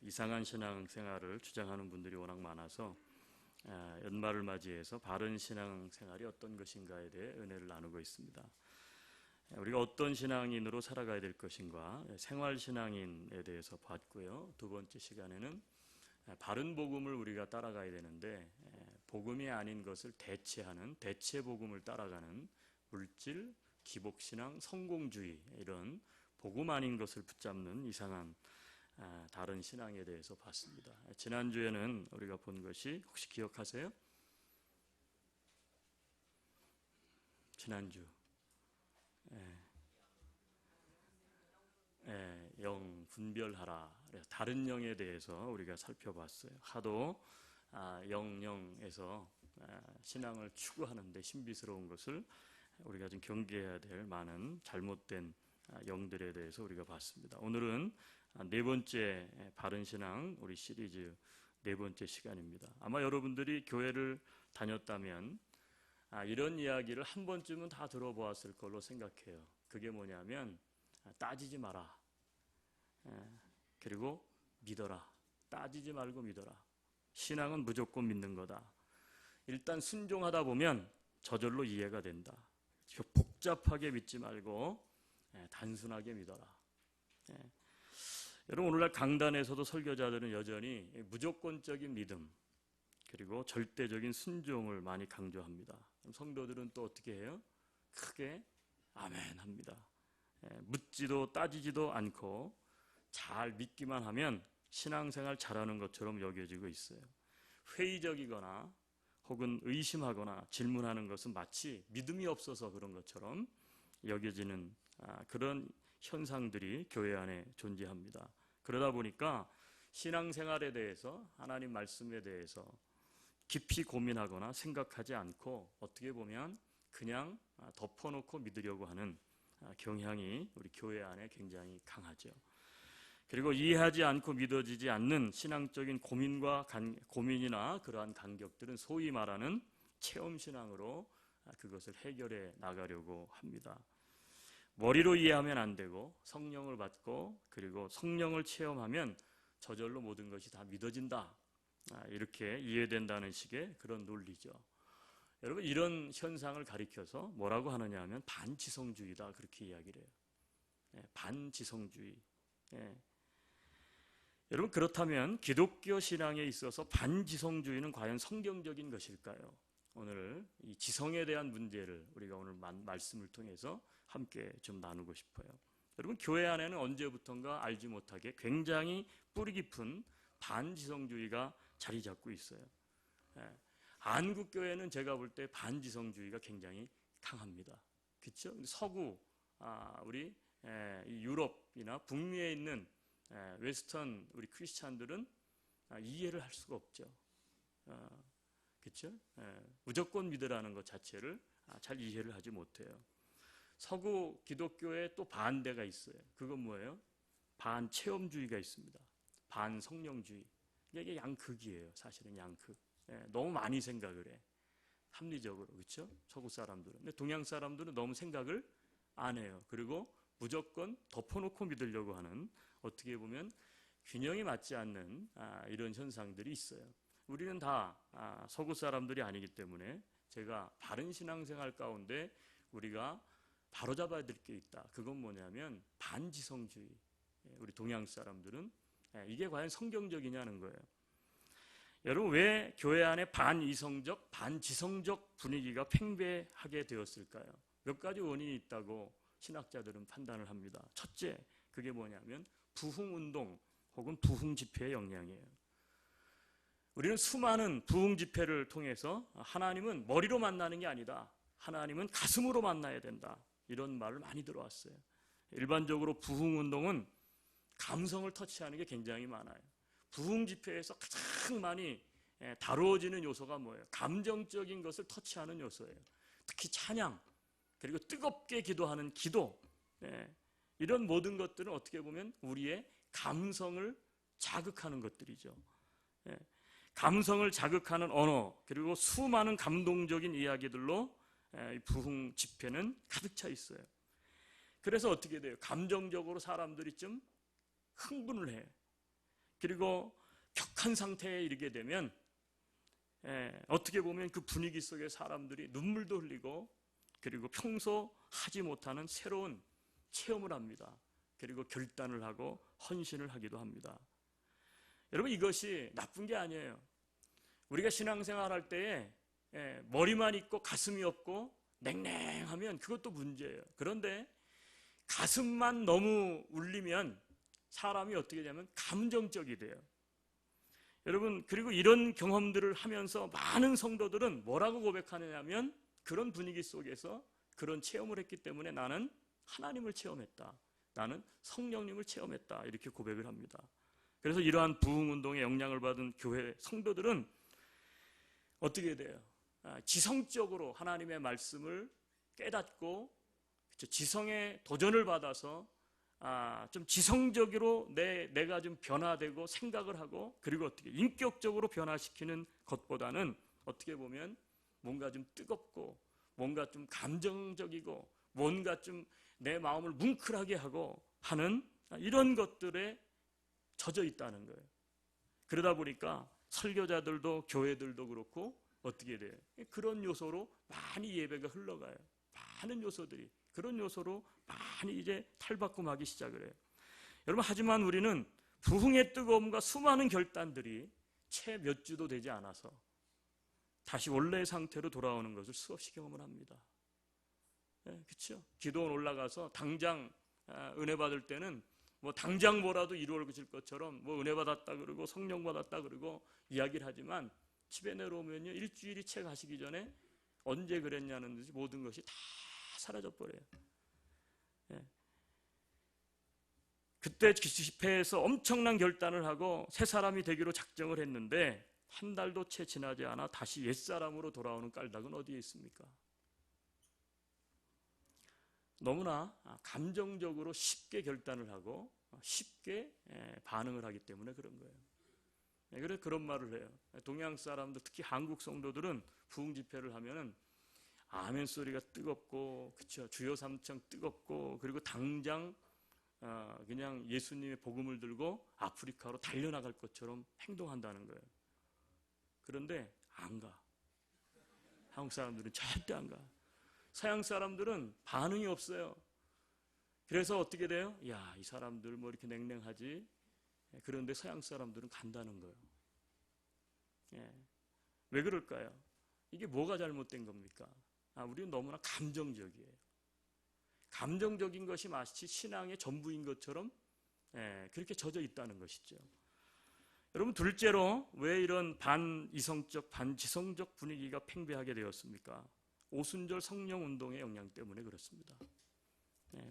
이상한 신앙생활을 주장하는 분들이 워낙 많아서 연말을 맞이해서 바른 신앙생활이 어떤 것인가에 대해 은혜를 나누고 있습니다. 우리가 어떤 신앙인으로 살아가야 될 것인가, 생활신앙인에 대해서 봤고요. 두 번째 시간에는 바른 복음을 우리가 따라가야 되는데 복음이 아닌 것을 대체하는 대체복음을 따라가는 물질, 기복신앙, 성공주의, 이런 복음 아닌 것을 붙잡는 이상한 다른 신앙에 대해서 봤습니다. 지난주에는 우리가 본 것이 혹시 기억하세요? 지난주 영 분별하라, 다른 영에 대해서 우리가 살펴봤어요. 하도 영에서 신앙을 추구하는데 신비스러운 것을 우리가 좀 경계해야 될 많은 잘못된 영들에 대해서 우리가 봤습니다. 오늘은 네 번째 바른 신앙 우리 시리즈 네 번째 시간입니다. 아마 여러분들이 교회를 다녔다면 이런 이야기를 한 번쯤은 다 들어보았을 걸로 생각해요. 그게 뭐냐면 따지지 마라, 그리고 믿어라. 따지지 말고 믿어라. 신앙은 무조건 믿는 거다. 일단 순종하다 보면 저절로 이해가 된다. 복잡하게 믿지 말고 단순하게 믿어라. 여러분, 오늘날 강단에서도 설교자들은 여전히 무조건적인 믿음 그리고 절대적인 순종을 많이 강조합니다. 성도들은 또 어떻게 해요? 크게 아멘 합니다. 묻지도 따지지도 않고 잘 믿기만 하면 신앙생활 잘하는 것처럼 여겨지고 있어요. 회의적이거나 혹은 의심하거나 질문하는 것은 마치 믿음이 없어서 그런 것처럼 여겨지는 그런 현상들이 교회 안에 존재합니다. 그러다 보니까 신앙생활에 대해서, 하나님 말씀에 대해서 깊이 고민하거나 생각하지 않고 어떻게 보면 그냥 덮어놓고 믿으려고 하는 경향이 우리 교회 안에 굉장히 강하죠. 그리고 이해하지 않고 믿어지지 않는 신앙적인 고민이나 그러한 간격들은 소위 말하는 체험신앙으로 그것을 해결해 나가려고 합니다. 머리로 이해하면 안 되고 성령을 받고 그리고 성령을 체험하면 저절로 모든 것이 다 믿어진다, 이렇게 이해된다는 식의 그런 논리죠. 여러분, 이런 현상을 가리켜서 뭐라고 하느냐 하면 반지성주의다, 그렇게 이야기를 해요. 반지성주의. 여러분, 그렇다면 기독교 신앙에 있어서 반지성주의는 과연 성경적인 것일까요? 오늘 이 지성에 대한 문제를 우리가 오늘 말씀을 통해서 함께 좀 나누고 싶어요. 여러분, 교회 안에는 언제부턴가 알지 못하게 굉장히 뿌리 깊은 반지성주의가 자리 잡고 있어요. 한국교회는 제가 볼 때 반지성주의가 굉장히 강합니다. 그렇죠? 서구, 우리 유럽이나 북미에 있는 웨스턴 우리 크리스찬들은 이해를 할 수가 없죠. 그렇죠? 무조건 믿으라는 것 자체를 잘 이해를 하지 못해요. 서구 기독교에 또 반대가 있어요. 그건 뭐예요? 반체험주의가 있습니다. 반성령주의. 이게 양극이에요. 사실은 양극. 너무 많이 생각을 해. 합리적으로. 그렇죠? 서구 사람들은. 근데 동양 사람들은 너무 생각을 안 해요. 그리고 무조건 덮어놓고 믿으려고 하는, 어떻게 보면 균형이 맞지 않는 이런 현상들이 있어요. 우리는 다 서구 사람들이 아니기 때문에 제가 바른 신앙생활 가운데 우리가 바로잡아야 될 게 있다. 그건 뭐냐면 반지성주의. 우리 동양 사람들은 이게 과연 성경적이냐는 거예요. 여러분, 왜 교회 안에 반이성적, 반지성적 분위기가 팽배하게 되었을까요? 몇 가지 원인이 있다고 신학자들은 판단을 합니다. 첫째, 그게 뭐냐면 부흥운동 혹은 부흥집회의 영향이에요. 우리는 수많은 부흥집회를 통해서 하나님은 머리로 만나는 게 아니다, 하나님은 가슴으로 만나야 된다, 이런 말을 많이 들어왔어요. 일반적으로 부흥운동은 감성을 터치하는 게 굉장히 많아요. 부흥집회에서 가장 많이 다루어지는 요소가 뭐예요? 감정적인 것을 터치하는 요소예요. 특히 찬양, 그리고 뜨겁게 기도하는 기도, 이런 모든 것들은 어떻게 보면 우리의 감성을 자극하는 것들이죠. 감성을 자극하는 언어, 그리고 수많은 감동적인 이야기들로 부흥 집회는 가득 차 있어요. 그래서 어떻게 돼요? 감정적으로 사람들이 좀 흥분을 해요. 그리고 격한 상태에 이르게 되면 어떻게 보면 그 분위기 속에 사람들이 눈물도 흘리고 그리고 평소 하지 못하는 새로운 체험을 합니다. 그리고 결단을 하고 헌신을 하기도 합니다. 여러분, 이것이 나쁜 게 아니에요. 우리가 신앙생활 할 때에 머리만 있고 가슴이 없고 냉랭하면 그것도 문제예요. 그런데 가슴만 너무 울리면 사람이 어떻게 되냐면 감정적이 돼요. 여러분, 그리고 이런 경험들을 하면서 많은 성도들은 뭐라고 고백하느냐면 그런 분위기 속에서 그런 체험을 했기 때문에 나는 하나님을 체험했다, 나는 성령님을 체험했다, 이렇게 고백을 합니다. 그래서 이러한 부흥운동의 영향을 받은 교회 성도들은 어떻게 돼요? 지성적으로 하나님의 말씀을 깨닫고 지성의 도전을 받아서 좀 지성적으로 내가 좀 변화되고 생각을 하고 그리고 어떻게 인격적으로 변화시키는 것보다는 어떻게 보면 뭔가 좀 뜨겁고 뭔가 좀 감정적이고 뭔가 좀 내 마음을 뭉클하게 하고 하는 이런 것들에 젖어 있다는 거예요. 그러다 보니까 설교자들도 교회들도 그렇고 어떻게 돼요? 그런 요소로 많이 예배가 흘러가요. 많은 요소들이 그런 요소로 많이 이제 탈바꿈하기 시작을 해요. 여러분, 하지만 우리는 부흥의 뜨거움과 수많은 결단들이 채 몇 주도 되지 않아서 다시 원래의 상태로 돌아오는 것을 수없이 경험을 합니다. 그렇죠? 기도원 올라가서 당장 은혜 받을 때는 뭐 당장 뭐라도 이루어질 것처럼 뭐 은혜 받았다 그러고 성령 받았다 그러고 이야기를 하지만 집에 내려오면요, 일주일이 채 가시기 전에 언제 그랬냐는 듯이 모든 것이 다 사라져 버려요. 그때 집회에서 엄청난 결단을 하고 새 사람이 되기로 작정을 했는데 한 달도 채 지나지 않아 다시 옛사람으로 돌아오는 까닭은 어디에 있습니까? 너무나 감정적으로 쉽게 결단을 하고 쉽게 반응을 하기 때문에 그런 거예요. 그래서 그런 말을 해요. 동양 사람들, 특히 한국 성도들은 부흥 집회를 하면은 아멘 소리가 뜨겁고, 그쵸, 주여 삼창 뜨겁고, 그리고 당장 그냥 예수님의 복음을 들고 아프리카로 달려나갈 것처럼 행동한다는 거예요. 그런데 안 가. 한국 사람들은 절대 안 가. 서양 사람들은 반응이 없어요. 그래서 어떻게 돼요? 야, 이 사람들 뭐 이렇게 냉랭하지? 그런데 서양 사람들은 간다는 거예요. 왜 그럴까요? 이게 뭐가 잘못된 겁니까? 우리는 너무나 감정적이에요. 감정적인 것이 마치 신앙의 전부인 것처럼 그렇게 젖어 있다는 것이죠. 여러분, 둘째로 왜 이런 반이성적, 반지성적 분위기가 팽배하게 되었습니까? 오순절 성령운동의 영향 때문에 그렇습니다.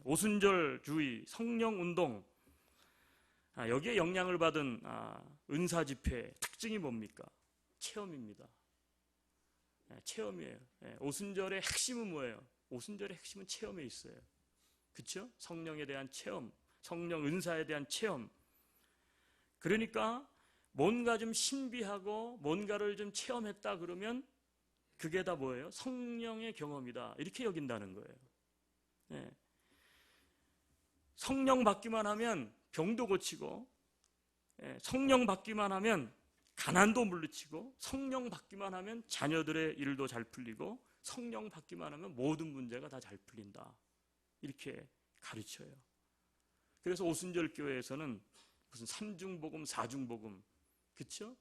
오순절주의, 성령운동, 여기에 영향을 받은 은사집회의 특징이 뭡니까? 체험입니다. 체험이에요. 오순절의 핵심은 뭐예요? 오순절의 핵심은 체험에 있어요. 그렇죠? 성령에 대한 체험, 성령 은사에 대한 체험. 그러니까 뭔가 좀 신비하고 뭔가를 좀 체험했다 그러면 그게 다 뭐예요? 성령의 경험이다, 이렇게 여긴다는 거예요. 성령 받기만 하면 병도 고치고, 성령 받기만 하면 가난도 물리치고, 성령 받기만 하면 자녀들의 일도 잘 풀리고, 성령 받기만 하면 모든 문제가 다 잘 풀린다, 이렇게 가르쳐요. 그래서 오순절 교회에서는 무슨 삼중복음, 사중복음, 그렇죠?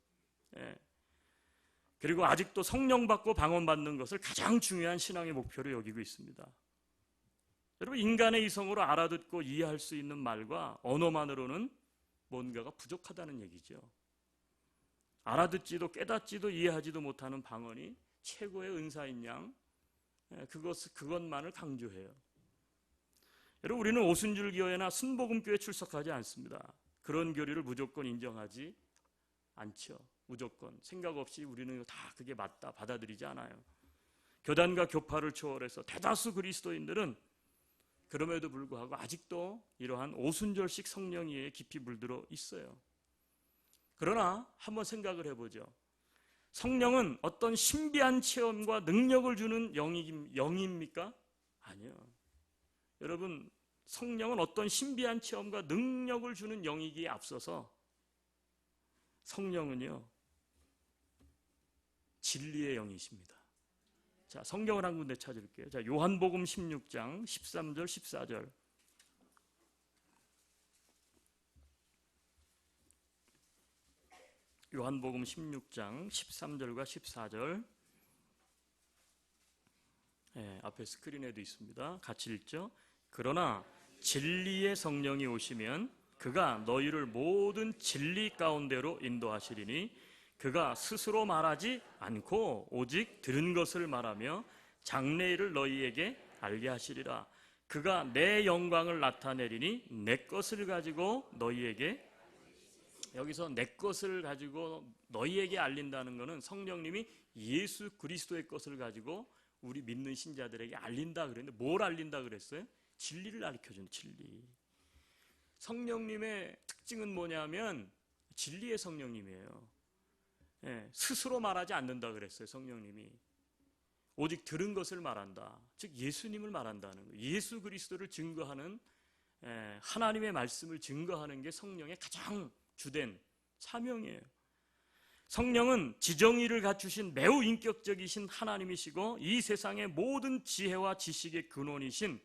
그리고 아직도 성령 받고 방언 받는 것을 가장 중요한 신앙의 목표로 여기고 있습니다. 여러분, 인간의 이성으로 알아듣고 이해할 수 있는 말과 언어만으로는 뭔가가 부족하다는 얘기죠. 알아듣지도 깨닫지도 이해하지도 못하는 방언이 최고의 은사인 양, 그것만을 강조해요. 여러분, 우리는 오순절 교회나 순복음교회 출석하지 않습니다. 그런 교리를 무조건 인정하지 않죠. 무조건 생각 없이 우리는 다 그게 맞다 받아들이지 않아요. 교단과 교파를 초월해서 대다수 그리스도인들은 그럼에도 불구하고 아직도 이러한 오순절식 성령이에 깊이 물들어 있어요. 그러나 한번 생각을 해보죠. 성령은 어떤 신비한 체험과 능력을 주는 영입니까? 아니요. 여러분, 성령은 어떤 신비한 체험과 능력을 주는 영이기에 앞서서 성령은요, 진리의 영이십니다. 자, 성경을 한 군데 찾을게요. 자, 요한복음 16장 13절 14절. 요한복음 16장 13절과 14절. 앞에 스크린에도 있습니다. 같이 읽죠. 그러나 진리의 성령이 오시면 그가 너희를 모든 진리 가운데로 인도하시리니 그가 스스로 말하지 않고 오직 들은 것을 말하며 장래일을 너희에게 알게 하시리라. 그가 내 영광을 나타내리니 내 것을 가지고 너희에게, 여기서 내 것을 가지고 너희에게 알린다는 것은 성령님이 예수 그리스도의 것을 가지고 우리 믿는 신자들에게 알린다 그랬는데, 뭘 알린다 그랬어요? 진리를 가르쳐준 진리. 성령님의 특징은 뭐냐면 진리의 성령님이에요. 스스로 말하지 않는다 그랬어요. 성령님이 오직 들은 것을 말한다. 즉 예수님을 말한다는 거예요. 예수 그리스도를 증거하는, 하나님의 말씀을 증거하는 게 성령의 가장 주된 사명이에요. 성령은 지정의를 갖추신 매우 인격적이신 하나님이시고 이 세상의 모든 지혜와 지식의 근원이신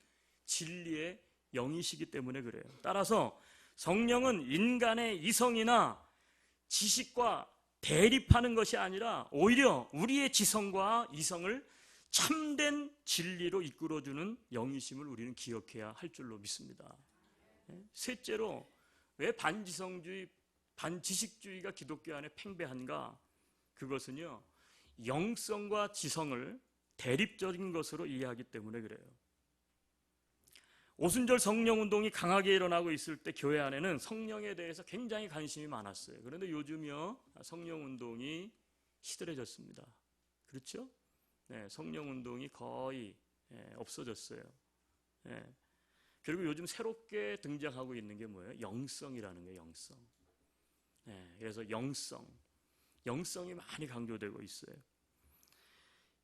진리의 영이시기 때문에 그래요. 따라서 성령은 인간의 이성이나 지식과 대립하는 것이 아니라 오히려 우리의 지성과 이성을 참된 진리로 이끌어주는 영이심을 우리는 기억해야 할 줄로 믿습니다. 셋째로, 왜 반지성주의, 반지식주의가 기독교 안에 팽배한가? 그것은요, 영성과 지성을 대립적인 것으로 이해하기 때문에 그래요. 오순절 성령운동이 강하게 일어나고 있을 때 교회 안에는 성령에 대해서 굉장히 관심이 많았어요. 그런데 요즘요, 성령운동이 시들해졌습니다. 그렇죠? 성령운동이 거의 없어졌어요. 그리고 요즘 새롭게 등장하고 있는 게 뭐예요? 영성이라는 거예요. 영성. 그래서 영성이 많이 강조되고 있어요.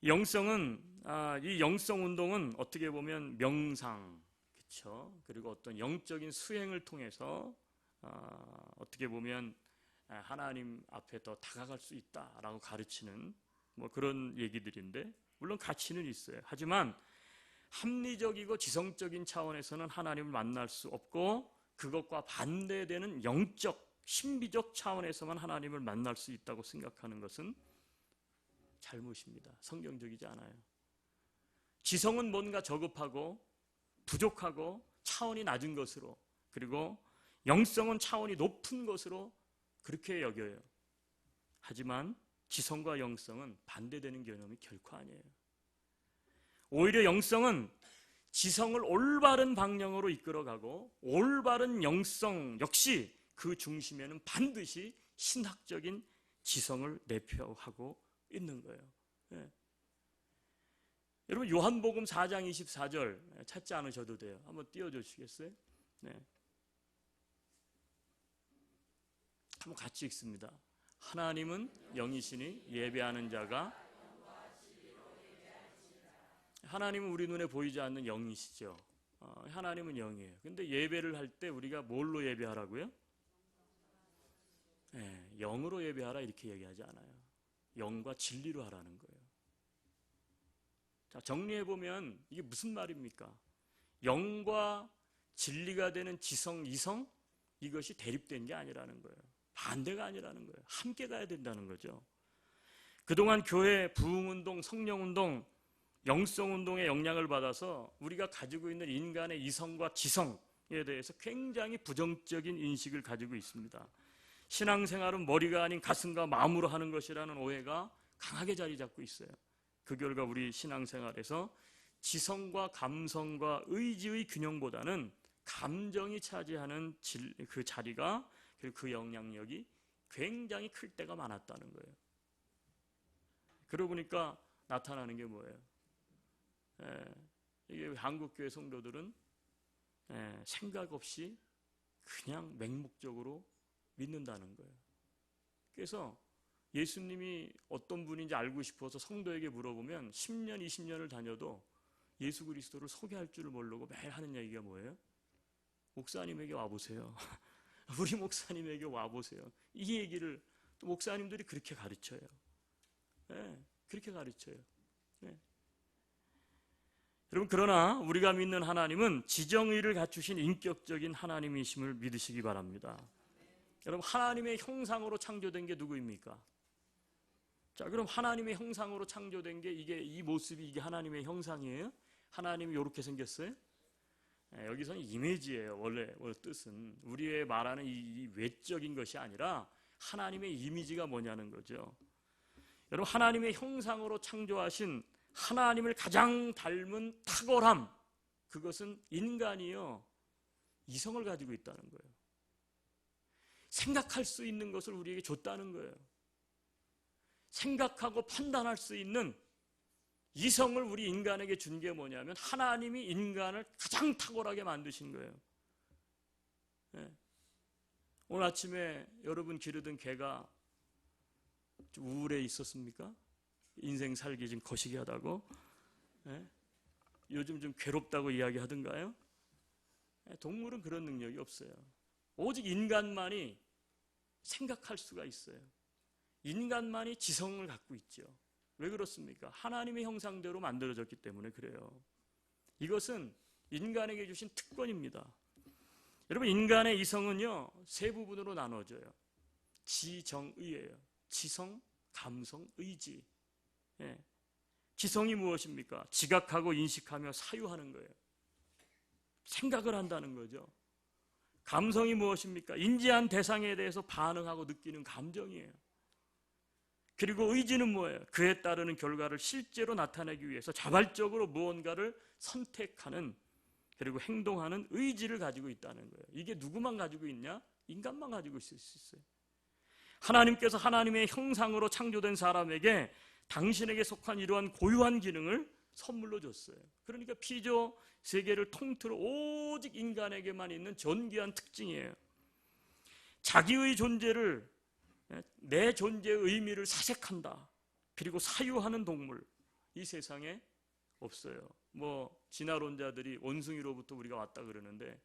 영성은, 이 영성운동은 어떻게 보면 명상, 그렇죠? 그리고 어떤 영적인 수행을 통해서 어떻게 보면 하나님 앞에 더 다가갈 수 있다라고 가르치는 뭐 그런 얘기들인데, 물론 가치는 있어요. 하지만 합리적이고 지성적인 차원에서는 하나님을 만날 수 없고, 그것과 반대되는 영적, 신비적 차원에서만 하나님을 만날 수 있다고 생각하는 것은 잘못입니다. 성경적이지 않아요. 지성은 뭔가 저급하고 부족하고 차원이 낮은 것으로, 그리고 영성은 차원이 높은 것으로 그렇게 여겨요. 하지만 지성과 영성은 반대되는 개념이 결코 아니에요. 오히려 영성은 지성을 올바른 방향으로 이끌어가고, 올바른 영성 역시 그 중심에는 반드시 신학적인 지성을 내포하고 있는 거예요. 여러분, 요한복음 4장 24절 찾지 않으셔도 돼요. 한번 띄워주시겠어요? 한번 같이 읽습니다. 하나님은 영이시니 예배하는 자가, 하나님은 우리 눈에 보이지 않는 영이시죠. 하나님은 영이에요. 근데 예배를 할 때 우리가 뭘로 예배하라고요? 영으로 예배하라 이렇게 얘기하지 않아요. 영과 진리로 하라는 거예요. 자, 정리해보면 이게 무슨 말입니까? 영과 진리가 되는 지성, 이성, 이것이 대립된 게 아니라는 거예요. 반대가 아니라는 거예요. 함께 가야 된다는 거죠. 그동안 교회 부흥운동, 성령운동, 영성운동의 영향을 받아서 우리가 가지고 있는 인간의 이성과 지성에 대해서 굉장히 부정적인 인식을 가지고 있습니다. 신앙생활은 머리가 아닌 가슴과 마음으로 하는 것이라는 오해가 강하게 자리 잡고 있어요. 그 결과 우리 신앙생활에서 지성과 감성과 의지의 균형보다는 감정이 차지하는 그 자리가, 그리고 그 영향력이 굉장히 클 때가 많았다는 거예요. 그러고 보니까 나타나는 게 뭐예요? 이게 한국교회 성도들은 생각 없이 그냥 맹목적으로 믿는다는 거예요. 그래서 예수님이 어떤 분인지 알고 싶어서 성도에게 물어보면 10년, 20년을 다녀도 예수 그리스도를 소개할 줄을 모르고 매일 하는 얘기가 뭐예요? 목사님에게 와보세요. 우리 목사님에게 와보세요. 이 얘기를 또 목사님들이 그렇게 가르쳐요. 그렇게 가르쳐요. 여러분, 그러나 우리가 믿는 하나님은 지정의를 갖추신 인격적인 하나님이심을 믿으시기 바랍니다. 여러분, 하나님의 형상으로 창조된 게 누구입니까? 자, 그럼 하나님의 형상으로 창조된 게 이 모습이 이게 하나님의 형상이에요? 하나님이 이렇게 생겼어요? 여기서는 이미지예요. 원래 뜻은 우리의 말하는 이 외적인 것이 아니라 하나님의 이미지가 뭐냐는 거죠. 여러분, 하나님의 형상으로 창조하신 하나님을 가장 닮은 탁월함, 그것은 인간이요 이성을 가지고 있다는 거예요. 생각할 수 있는 것을 우리에게 줬다는 거예요. 생각하고 판단할 수 있는 이성을 우리 인간에게 준 게 뭐냐면 하나님이 인간을 가장 탁월하게 만드신 거예요. 오늘 아침에 여러분 기르던 개가 좀 우울해 있었습니까? 인생 살기 좀 거시기하다고? 요즘 좀 괴롭다고 이야기하던가요? 동물은 그런 능력이 없어요. 오직 인간만이 생각할 수가 있어요. 인간만이 지성을 갖고 있죠. 왜 그렇습니까? 하나님의 형상대로 만들어졌기 때문에 그래요. 이것은 인간에게 주신 특권입니다. 여러분, 인간의 이성은요 세 부분으로 나눠져요. 지정의예요. 지성, 감성, 의지. 지성이 무엇입니까? 지각하고 인식하며 사유하는 거예요. 생각을 한다는 거죠. 감성이 무엇입니까? 인지한 대상에 대해서 반응하고 느끼는 감정이에요. 그리고 의지는 뭐예요? 그에 따르는 결과를 실제로 나타내기 위해서 자발적으로 무언가를 선택하는, 그리고 행동하는 의지를 가지고 있다는 거예요. 이게 누구만 가지고 있냐? 인간만 가지고 있을 수 있어요. 하나님께서 하나님의 형상으로 창조된 사람에게 당신에게 속한 이러한 고유한 기능을 선물로 줬어요. 그러니까 피조 세계를 통틀어 오직 인간에게만 있는 존귀한 특징이에요. 자기의 존재를, 내 존재의 의미를 사색한다. 그리고 사유하는 동물, 이 세상에 없어요. 진화론자들이 원숭이로부터 우리가 왔다 그러는데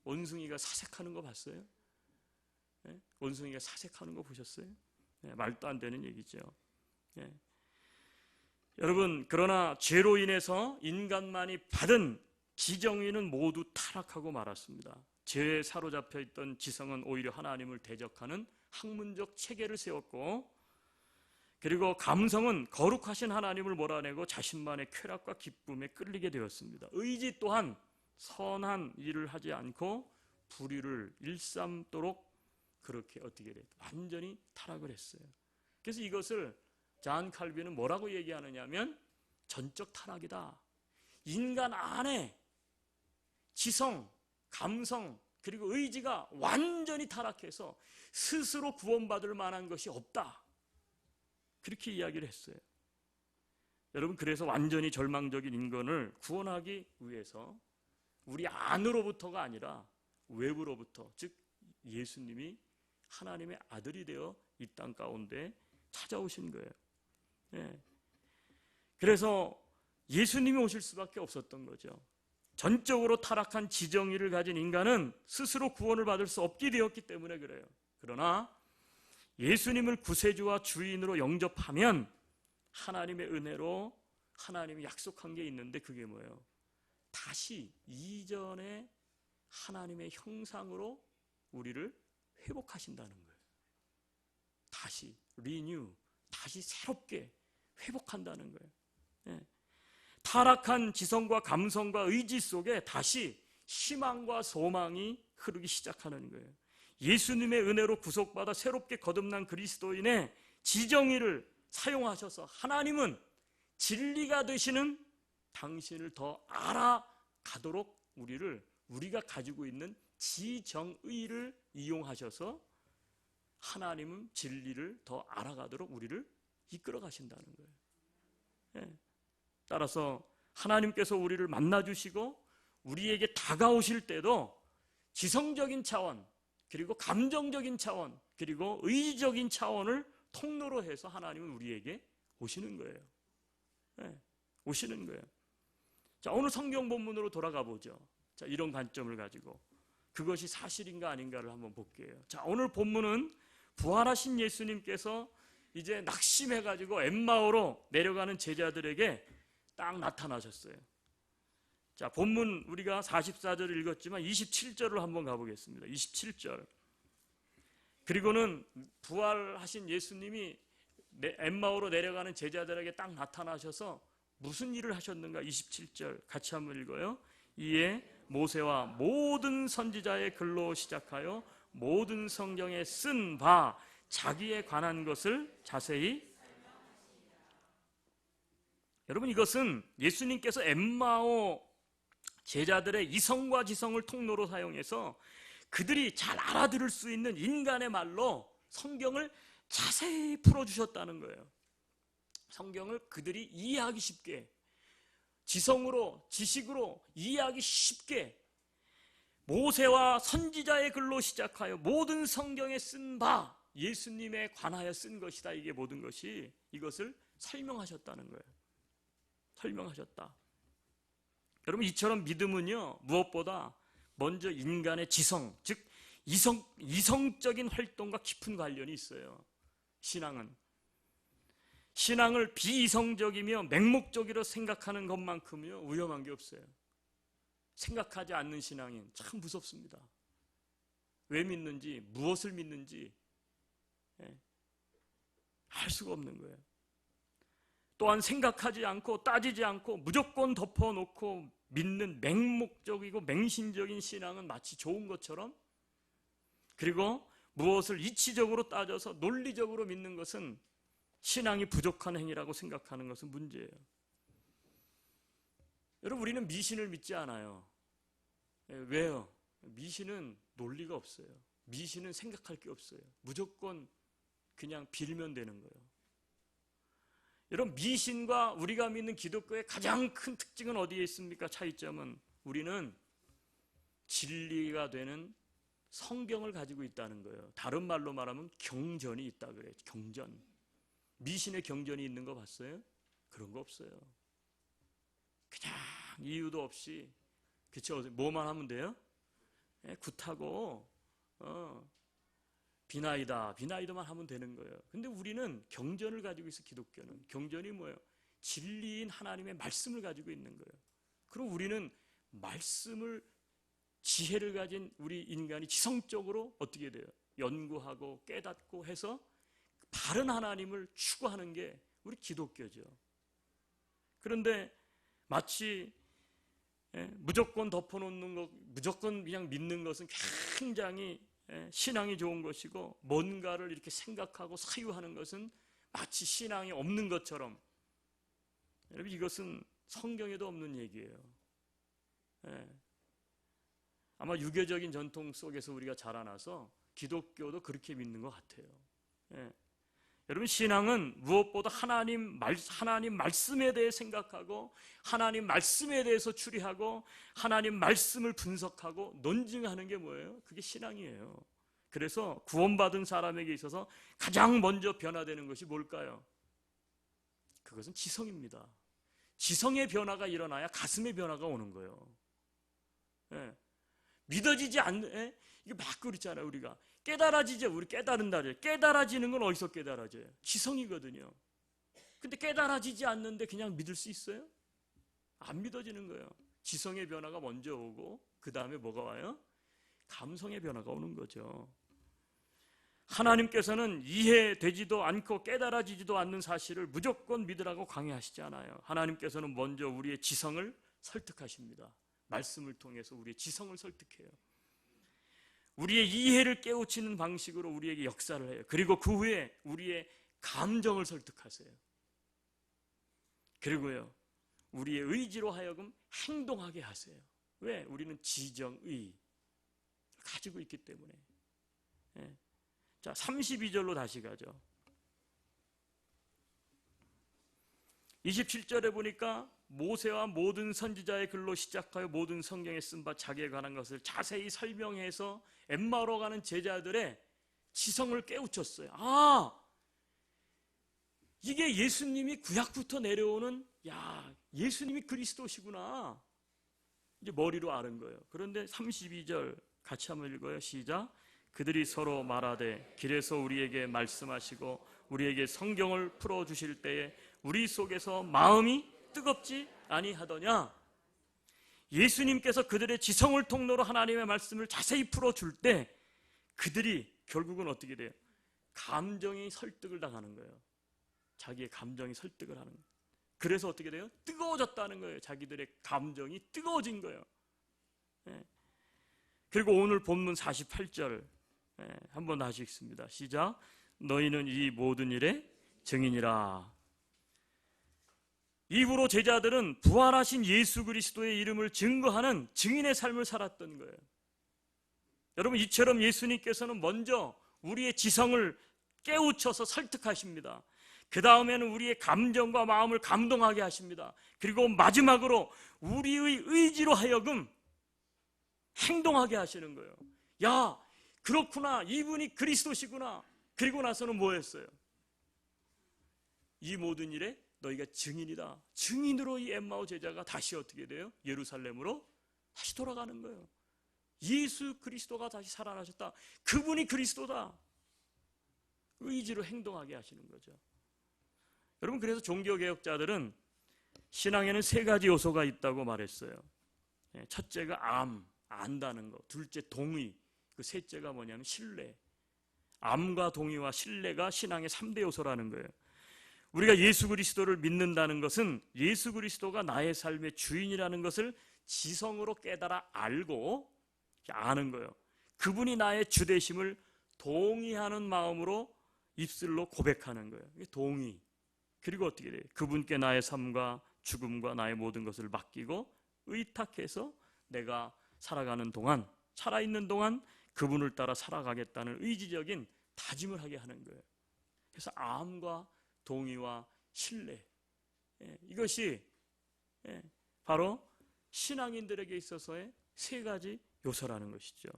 원숭이가 사색하는 거 봤어요? 원숭이가 사색하는 거 보셨어요? 말도 안 되는 얘기죠. 여러분, 그러나 죄로 인해서 인간만이 받은 지정의는 모두 타락하고 말았습니다. 죄에 사로잡혀 있던 지성은 오히려 하나님을 대적하는 학문적 체계를 세웠고, 그리고 감성은 거룩하신 하나님을 몰아내고 자신만의 쾌락과 기쁨에 끌리게 되었습니다. 의지 또한 선한 일을 하지 않고 불의를 일삼도록 그렇게 어떻게 돼요? 완전히 타락을 했어요. 그래서 이것을 잔 칼빈은 뭐라고 얘기하느냐면 전적 타락이다. 인간 안에 지성, 감성, 그리고 의지가 완전히 타락해서 스스로 구원받을 만한 것이 없다. 그렇게 이야기를 했어요. 여러분, 그래서 완전히 절망적인 인간을 구원하기 위해서 우리 안으로부터가 아니라 외부로부터, 즉 예수님이 하나님의 아들이 되어 이 땅 가운데 찾아오신 거예요. 그래서 예수님이 오실 수밖에 없었던 거죠. 전적으로 타락한 지정의를 가진 인간은 스스로 구원을 받을 수 없게 되었기 때문에 그래요. 그러나 예수님을 구세주와 주인으로 영접하면 하나님의 은혜로 하나님이 약속한 게 있는데 그게 뭐예요? 다시 이전의 하나님의 형상으로 우리를 회복하신다는 거예요. 다시 리뉴, 다시 새롭게 회복한다는 거예요. 타락한 지성과 감성과 의지 속에 다시 희망과 소망이 흐르기 시작하는 거예요. 예수님의 은혜로 구속받아 새롭게 거듭난 그리스도인의 지정의를 사용하셔서 하나님은 진리가 되시는 당신을 더 알아가도록 우리가 가지고 있는 지정의를 이용하셔서 하나님은 진리를 더 알아가도록 우리를 이끌어 가신다는 거예요. 따라서 하나님께서 우리를 만나주시고 우리에게 다가오실 때도 지성적인 차원, 그리고 감정적인 차원, 그리고 의지적인 차원을 통로로 해서 하나님은 우리에게 오시는 거예요. 오시는 거예요. 자, 오늘 성경 본문으로 돌아가 보죠. 자, 이런 관점을 가지고 그것이 사실인가 아닌가를 한번 볼게요. 자, 오늘 본문은 부활하신 예수님께서 이제 낙심해가지고 엠마오로 내려가는 제자들에게 딱 나타나셨어요. 자, 본문 우리가 44절을 읽었지만 27절을 한번 가보겠습니다. 27절. 그리고는 부활하신 예수님이 엠마오로 내려가는 제자들에게 딱 나타나셔서 무슨 일을 하셨는가? 27절 같이 한번 읽어요. 이에 모세와 모든 선지자의 글로 시작하여 모든 성경에 쓴 바 자기에 관한 것을 자세히. 여러분, 이것은 예수님께서 엠마오 제자들의 이성과 지성을 통로로 사용해서 그들이 잘 알아들을 수 있는 인간의 말로 성경을 자세히 풀어주셨다는 거예요. 성경을 그들이 이해하기 쉽게, 지성으로, 지식으로 이해하기 쉽게 모세와 선지자의 글로 시작하여 모든 성경에 쓴 바 예수님에 관하여 쓴 것이다. 이게 모든 것이 이것을 설명하셨다는 거예요. 설명하셨다. 여러분, 이처럼 믿음은요, 무엇보다 먼저 인간의 지성, 즉 이성적인 활동과 깊은 관련이 있어요. 신앙을 비이성적이며 맹목적으로 생각하는 것만큼요 위험한 게 없어요. 생각하지 않는 신앙인 참 무섭습니다. 왜 믿는지, 무엇을 믿는지 알 수가 없는 거예요. 또한 생각하지 않고 따지지 않고 무조건 덮어놓고 믿는 맹목적이고 맹신적인 신앙은 마치 좋은 것처럼, 그리고 무엇을 이치적으로 따져서 논리적으로 믿는 것은 신앙이 부족한 행위라고 생각하는 것은 문제예요. 여러분, 우리는 미신을 믿지 않아요. 왜요? 미신은 논리가 없어요. 미신은 생각할 게 없어요. 무조건 그냥 빌면 되는 거예요. 여러분, 미신과 우리가 믿는 기독교의 가장 큰 특징은 어디에 있습니까? 차이점은 우리는 진리가 되는 성경을 가지고 있다는 거예요. 다른 말로 말하면 경전이 있다 그래요. 경전. 미신의 경전이 있는 거 봤어요? 그런 거 없어요. 그냥 이유도 없이, 그쵸? 뭐만 하면 돼요? 굿하고 비나이다만 하면 되는 거예요. 근데 우리는 경전을 가지고 있어. 기독교는 경전이 뭐예요? 진리인 하나님의 말씀을 가지고 있는 거예요. 그럼 우리는 말씀을, 지혜를 가진 우리 인간이 지성적으로 어떻게 돼요? 연구하고 깨닫고 해서 바른 하나님을 추구하는 게 우리 기독교죠. 그런데 마치 무조건 덮어놓는 것, 무조건 그냥 믿는 것은 굉장히 신앙이 좋은 것이고, 뭔가를 이렇게 생각하고 사유하는 것은 마치 신앙이 없는 것처럼, 여러분, 이것은 성경에도 없는 얘기예요. 아마 유교적인 전통 속에서 우리가 자라나서 기독교도 그렇게 믿는 것 같아요. 여러분, 신앙은 무엇보다 하나님 말씀에 대해 생각하고, 하나님 말씀에 대해서 추리하고, 하나님 말씀을 분석하고 논증하는 게 뭐예요? 그게 신앙이에요. 그래서 구원받은 사람에게 있어서 가장 먼저 변화되는 것이 뭘까요? 그것은 지성입니다. 지성의 변화가 일어나야 가슴의 변화가 오는 거예요. 믿어지지 않는, 이게 막 그렇잖아요. 우리가 깨달아지죠. 우리 깨달은다. 깨달아지는 건 어디서 깨달아져요? 지성이거든요. 근데 깨달아지지 않는데 그냥 믿을 수 있어요? 안 믿어지는 거예요. 지성의 변화가 먼저 오고, 그 다음에 뭐가 와요? 감성의 변화가 오는 거죠. 하나님께서는 이해되지도 않고 깨달아지지도 않는 사실을 무조건 믿으라고 강요하시지 않아요. 하나님께서는 먼저 우리의 지성을 설득하십니다. 말씀을 통해서 우리의 지성을 설득해요. 우리의 이해를 깨우치는 방식으로 우리에게 역사를 해요. 그리고 그 후에 우리의 감정을 설득하세요. 그리고요, 우리의 의지로 하여금 행동하게 하세요. 왜? 우리는 지정의 가지고 있기 때문에. 자, 32절로 다시 가죠. 27절에 보니까 모세와 모든 선지자의 글로 시작하여 모든 성경에 쓴 바 자기에 관한 것을 자세히 설명해서 엠마오로 가는 제자들의 지성을 깨우쳤어요. 아, 이게 예수님이 구약부터 내려오는, 예수님이 그리스도시구나. 이제 머리로 아는 거예요. 그런데 32절 같이 한번 읽어요. 시작. 그들이 서로 말하되 길에서 우리에게 말씀하시고 우리에게 성경을 풀어주실 때에 우리 속에서 마음이 뜨겁지 아니하더냐. 예수님께서 그들의 지성을 통로로 하나님의 말씀을 자세히 풀어줄 때 그들이 결국은 어떻게 돼요? 감정이 설득을 당하는 거예요. 자기의 감정이 설득을 하는 거예요. 그래서 어떻게 돼요? 뜨거워졌다는 거예요. 자기들의 감정이 뜨거워진 거예요. 그리고 오늘 본문 48절 한번 다시 읽습니다. 시작. 너희는 이 모든 일의 증인이라. 이후로 제자들은 부활하신 예수 그리스도의 이름을 증거하는 증인의 삶을 살았던 거예요. 여러분, 이처럼 예수님께서는 먼저 우리의 지성을 깨우쳐서 설득하십니다. 그 다음에는 우리의 감정과 마음을 감동하게 하십니다. 그리고 마지막으로 우리의 의지로 하여금 행동하게 하시는 거예요. 야, 그렇구나. 이분이 그리스도시구나. 그리고 나서는 뭐 했어요? 이 모든 일에 너희가 증인이다. 증인으로 이 엠마오 제자가 다시 어떻게 돼요? 예루살렘으로 다시 돌아가는 거예요. 예수 그리스도가 다시 살아나셨다. 그분이 그리스도다. 의지로 행동하게 하시는 거죠. 여러분, 그래서 종교개혁자들은 신앙에는 세 가지 요소가 있다고 말했어요. 첫째가 안다는 거. 둘째 동의. 그 셋째가 뭐냐면 신뢰. 암과 동의와 신뢰가 신앙의 3대 요소라는 거예요. 우리가 예수 그리스도를 믿는다는 것은 예수 그리스도가 나의 삶의 주인이라는 것을 지성으로 깨달아 알고 아는 거예요. 그분이 나의 주되심을 동의하는 마음으로 입술로 고백하는 거예요. 이게 동의. 그리고 어떻게 돼요? 그분께 나의 삶과 죽음과 나의 모든 것을 맡기고 의탁해서 내가 살아가는 동안, 살아있는 동안 그분을 따라 살아가겠다는 의지적인 다짐을 하게 하는 거예요. 그래서 암과 동의와 신뢰, 이것이 바로 신앙인들에게 있어서의 세 가지 요소라는 것이죠.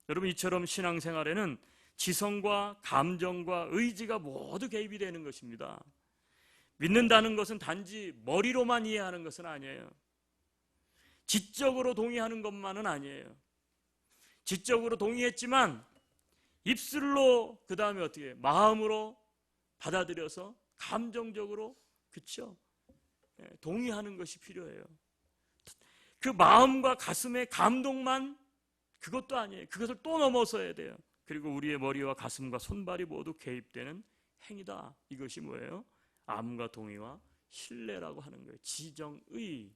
여러분, 이처럼 신앙생활에는 지성과 감정과 의지가 모두 개입이 되는 것입니다. 믿는다는 것은 단지 머리로만 이해하는 것은 아니에요. 지적으로 동의하는 것만은 아니에요. 지적으로 동의했지만 입술로 그 다음에 어떻게 해요? 마음으로 받아들여서 감정적으로, 그렇죠? 동의하는 것이 필요해요. 그 마음과 가슴의 감동만 그것도 아니에요. 그것을 또 넘어서야 돼요. 그리고 우리의 머리와 가슴과 손발이 모두 개입되는 행위다. 이것이 뭐예요? 암과 동의와 신뢰라고 하는 거예요. 지정의.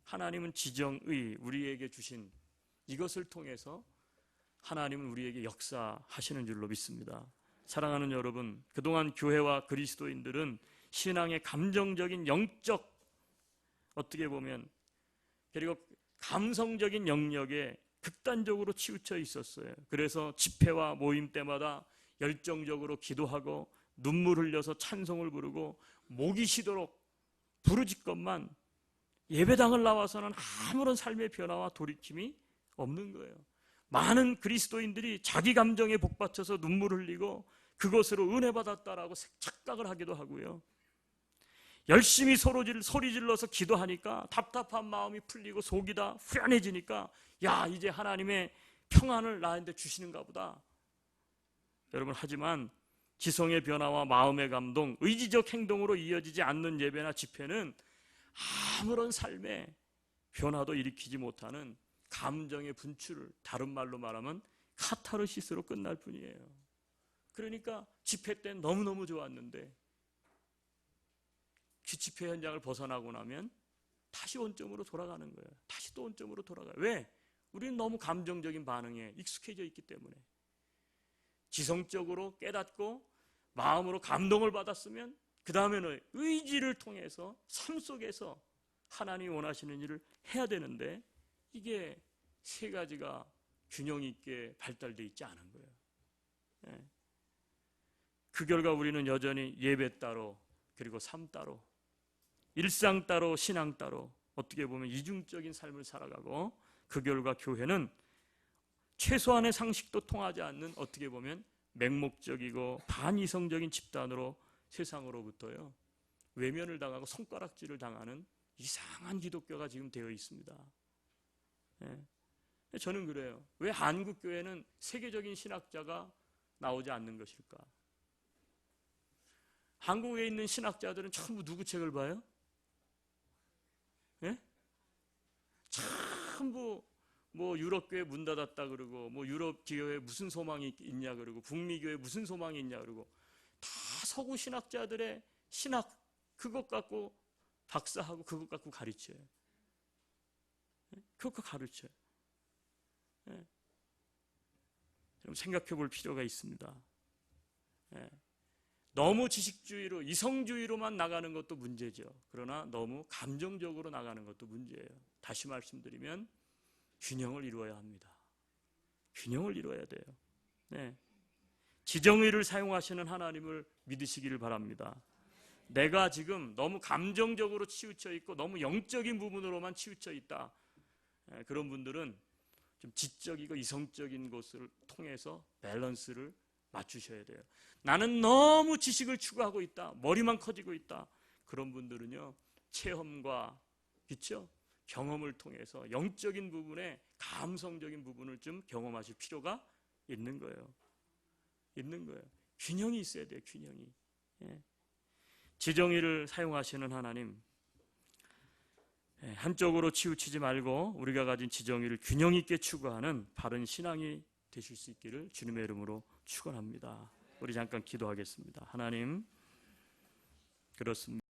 하나님은 지정의, 우리에게 주신 이것을 통해서 하나님은 우리에게 역사하시는 줄로 믿습니다. 사랑하는 여러분, 그동안 교회와 그리스도인들은 신앙의 감정적인 영적, 어떻게 보면 그리고 감성적인 영역에 극단적으로 치우쳐 있었어요. 그래서 집회와 모임 때마다 열정적으로 기도하고 눈물 흘려서 찬송을 부르고 목이 쉬도록 부르짖것만 예배당을 나와서는 아무런 삶의 변화와 돌이킴이 없는 거예요. 많은 그리스도인들이 자기 감정에 복받쳐서 눈물을 흘리고 그것으로 은혜 받았다라고 착각을 하기도 하고요. 열심히 소리 질러서 기도하니까 답답한 마음이 풀리고 속이 다 후련해지니까 야, 이제 하나님의 평안을 나한테 주시는가 보다. 여러분, 하지만 지성의 변화와 마음의 감동, 의지적 행동으로 이어지지 않는 예배나 집회는 아무런 삶의 변화도 일으키지 못하는 감정의 분출을, 다른 말로 말하면 카타르시스로 끝날 뿐이에요. 그러니까 집회 때 너무너무 좋았는데 그 집회 현장을 벗어나고 나면 다시 원점으로 돌아가는 거예요. 다시 또 원점으로 돌아가요. 왜? 우리는 너무 감정적인 반응에 익숙해져 있기 때문에. 지성적으로 깨닫고 마음으로 감동을 받았으면 그 다음에는 의지를 통해서 삶 속에서 하나님이 원하시는 일을 해야 되는데 이게 세 가지가 균형 있게 발달되어 있지 않은 거예요. 그 결과 우리는 여전히 예배 따로, 그리고 삶 따로, 일상 따로, 신앙 따로, 어떻게 보면 이중적인 삶을 살아가고, 그 결과 교회는 최소한의 상식도 통하지 않는, 어떻게 보면 맹목적이고 반이성적인 집단으로 세상으로부터요 외면을 당하고 손가락질을 당하는 이상한 기독교가 지금 되어 있습니다. 저는 그래요. 왜 한국 교회는 세계적인 신학자가 나오지 않는 것일까? 한국에 있는 신학자들은 전부 누구 책을 봐요? 예? 전부 뭐 유럽 교회 문 닫았다 그러고, 뭐 유럽 교회에 무슨 소망이 있냐 그러고, 북미 교회에 무슨 소망이 있냐 그러고, 다 서구 신학자들의 신학 그것 갖고 박사하고 그것 갖고 가르쳐요. 그것 가르쳐요. 좀 생각해 볼 필요가 있습니다. 너무 지식주의로, 이성주의로만 나가는 것도 문제죠. 그러나 너무 감정적으로 나가는 것도 문제예요. 다시 말씀드리면 균형을 이루어야 합니다. 균형을 이루어야 돼요. 네. 지정의를 사용하시는 하나님을 믿으시기를 바랍니다. 내가 지금 너무 감정적으로 치우쳐 있고 너무 영적인 부분으로만 치우쳐 있다. 그런 분들은 좀 지적이고 이성적인 것을 통해서 밸런스를 맞추셔야 돼요. 나는 너무 지식을 추구하고 있다. 머리만 커지고 있다. 그런 분들은요, 체험과 그렇죠? 경험을 통해서 영적인 부분에 감성적인 부분을 좀 경험하실 필요가 있는 거예요. 있는 거예요. 균형이 있어야 돼요. 균형이. 지정의를 사용하시는 하나님, 한쪽으로 치우치지 말고 우리가 가진 지정의를 균형 있게 추구하는 바른 신앙이 되실 수 있기를 주님의 이름으로 축원합니다. 우리 잠깐 기도하겠습니다. 하나님, 그렇습니다.